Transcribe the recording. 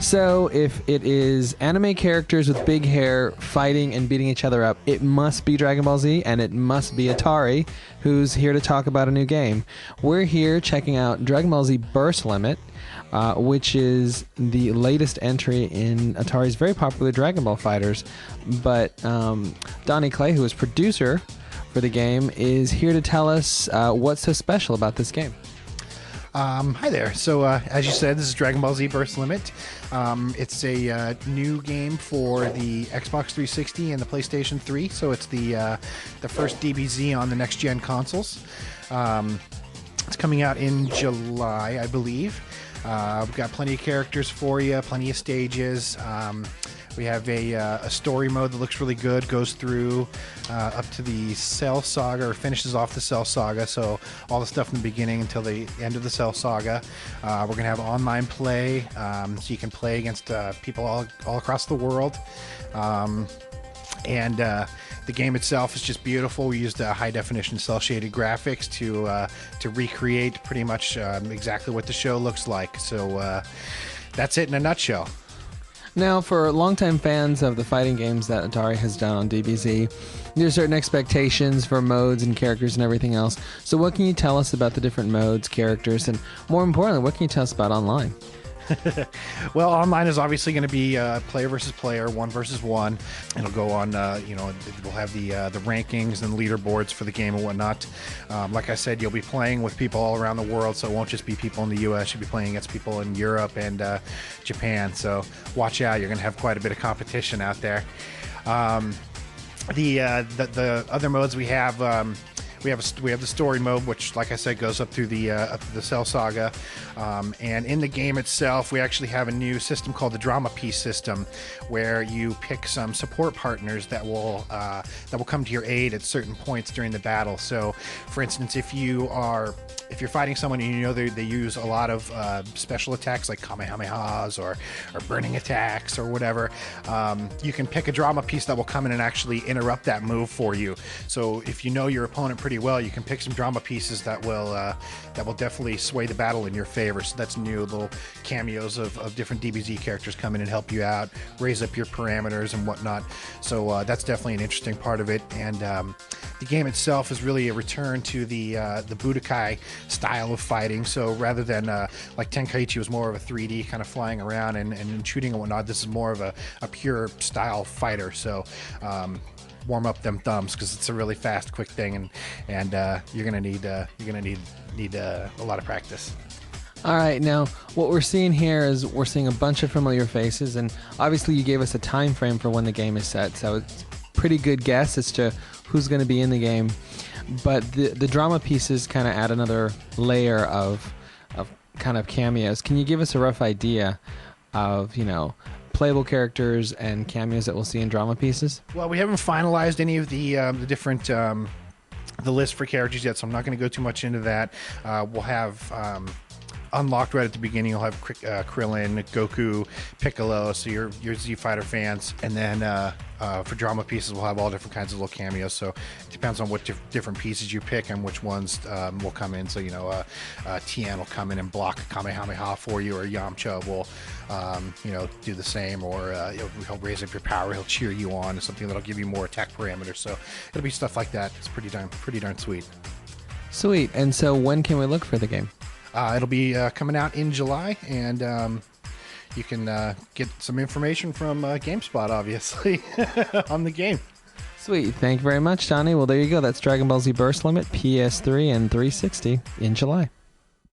So, if it is anime characters with big hair fighting and beating each other up, it must be Dragon Ball Z, and it must be Atari, who's here to talk about a new game. We're here checking out Dragon Ball Z Burst Limit, which is the latest entry in Atari's very popular Dragon Ball fighters. But Donnie Clay, who is producer for the game, is here to tell us what's so special about this game. Hi there. So, as you said, this is Dragon Ball Z Burst Limit. It's a new game for the Xbox 360 and the PlayStation 3. So it's the first DBZ on the next-gen consoles. It's coming out in July, I believe. We've got plenty of characters for you, plenty of stages. We have a story mode that looks really good, goes through up to the Cell Saga, or finishes off the Cell Saga, so all the stuff in the beginning until the end of the Cell Saga. We're going to have online play, so you can play against people all across the world. And the game itself is just beautiful. We used high-definition cel-shaded graphics to recreate pretty much exactly what the show looks like. So that's it in a nutshell. Now, for longtime fans of the fighting games that Atari has done on DBZ, there's certain expectations for modes and characters and everything else. So what can you tell us about the different modes, characters, and more importantly, what can you tell us about online? Well, online is obviously going to be player versus player, 1 versus 1. It'll go on, we'll have the rankings and leaderboards for the game and whatnot. Like I said, you'll be playing with people all around the world, so it won't just be people in the U.S. You'll be playing against people in Europe and Japan, so watch out. You're going to have quite a bit of competition out there. The other modes we have... We have the story mode, which, like I said, goes up through the Cell Saga, and in the game itself, we actually have a new system called the Drama Piece system, where you pick some support partners that will come to your aid at certain points during the battle. So, for instance, if you're fighting someone and you know they use a lot of special attacks like Kamehamehas or burning attacks or whatever, you can pick a Drama Piece that will come in and actually interrupt that move for you. So if you know your opponent pretty well, you can pick some Drama Pieces that will definitely sway the battle in your favor. So that's new, little cameos of different DBZ characters come in and help you out, raise up your parameters and whatnot. So that's definitely an interesting part of it. And the game itself is really a return to the Budokai style of fighting. So rather than like Tenkaichi was more of a 3D kind of flying around and shooting and whatnot, this is more of a pure style fighter. So warm up them thumbs, because it's a really fast, quick thing, and you're gonna need a lot of practice. All right, now what we're seeing here is we're seeing a bunch of familiar faces, and obviously you gave us a time frame for when the game is set, so it's a pretty good guess as to who's going to be in the game. But the Drama Pieces kind of add another layer of kind of cameos. Can you give us a rough idea of, playable characters and cameos that we'll see in Drama Pieces? Well, we haven't finalized any of the different the list for characters yet, so I'm not going to go too much into that. We'll have unlocked right at the beginning. You'll have Krillin, Goku, Piccolo, so your Z Fighter fans, and then for Drama Pieces, we'll have all different kinds of little cameos. So it depends on what different pieces you pick and which ones will come in. So Tien will come in and block a Kamehameha for you, or Yamcha will do the same, or he'll raise up your power, he'll cheer you on, something that'll give you more attack parameters. So it'll be stuff like that. It's pretty darn sweet. Sweet. And so when can we look for the game? It'll be coming out in July, and you can get some information from GameSpot, obviously, on the game. Sweet. Thank you very much, Donnie. Well, there you go. That's Dragon Ball Z Burst Limit, PS3 and 360 in July.